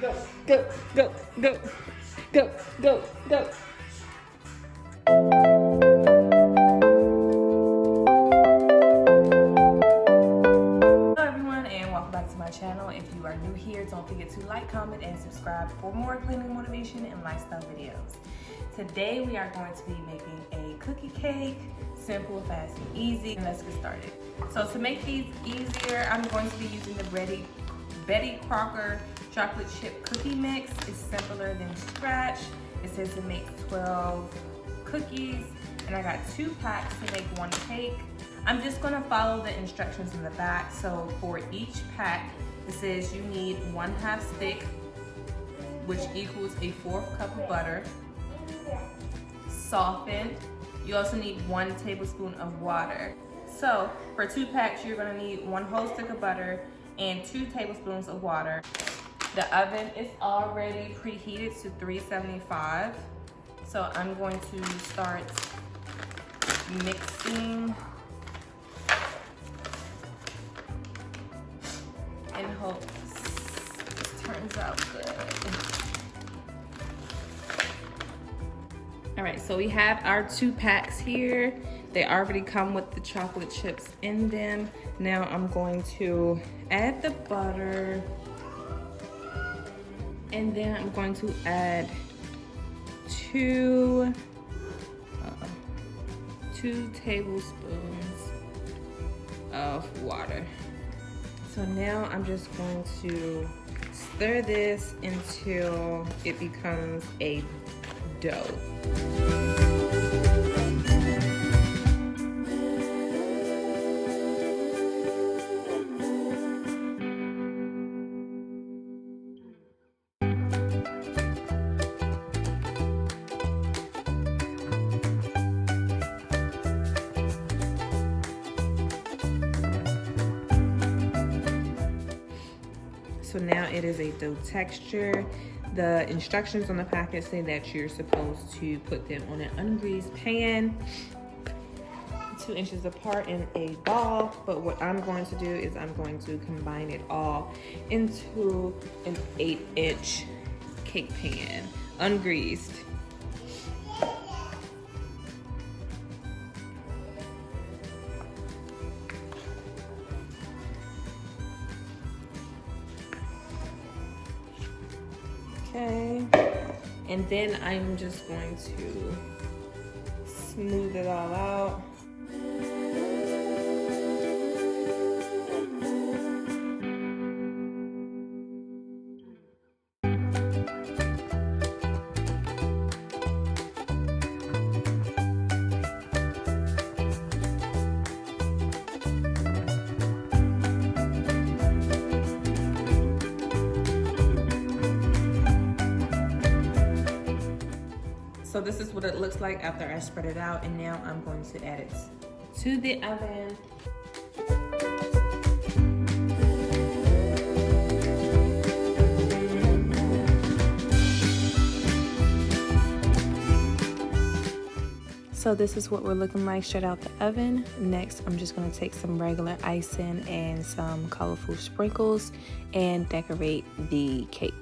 Go, go, go, go, go, go, go. Hello everyone and welcome back to my channel. If you are new here, don't forget to like, comment, and subscribe for more cleaning motivation and lifestyle videos. Today we are going to be making a cookie cake, simple, fast, and easy. And let's get started. So to make these easier, I'm going to be using the Betty Crocker chocolate chip cookie mix. It's simpler than scratch. It says to make 12 cookies, and I got 2 packs to make 1 cake. I'm just gonna follow the instructions in the back. So for each pack, it says you need 1/2 stick, which equals a 1/4 cup of butter, softened. You also need 1 tablespoon of water. So for 2 packs, you're gonna need 1 whole stick of butter and 2 tablespoons of water. The oven is already preheated to 375. So I'm going to start mixing and hope this turns out good. All right, so we have our 2 packs here. They already come with the chocolate chips in them. Now I'm going to add the butter, and then I'm going to add 2 tablespoons of water. So now I'm just going to stir this until it becomes a dough. So now it is a dough texture. The instructions on the packet say that you're supposed to put them on an ungreased pan, 2 inches apart in a ball. But what I'm going to do is I'm going to combine it all into an 8-inch cake pan, ungreased. Okay, and then I'm just going to smooth it all out. So this is what it looks like after I spread it out, and now I'm going to add it to the oven. So this is what we're looking like straight out the oven. Next, I'm just gonna take some regular icing and some colorful sprinkles and decorate the cake.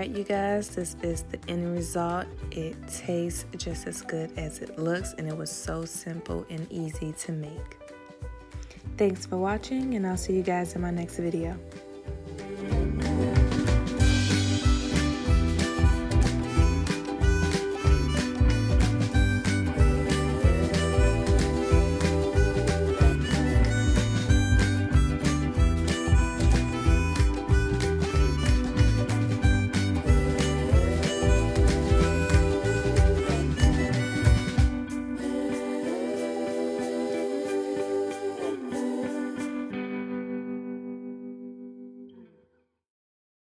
right, you guys, this is the end result. It tastes just as good as it looks, and it was so simple and easy to make. Thanks for watching, and I'll see you guys in my next video.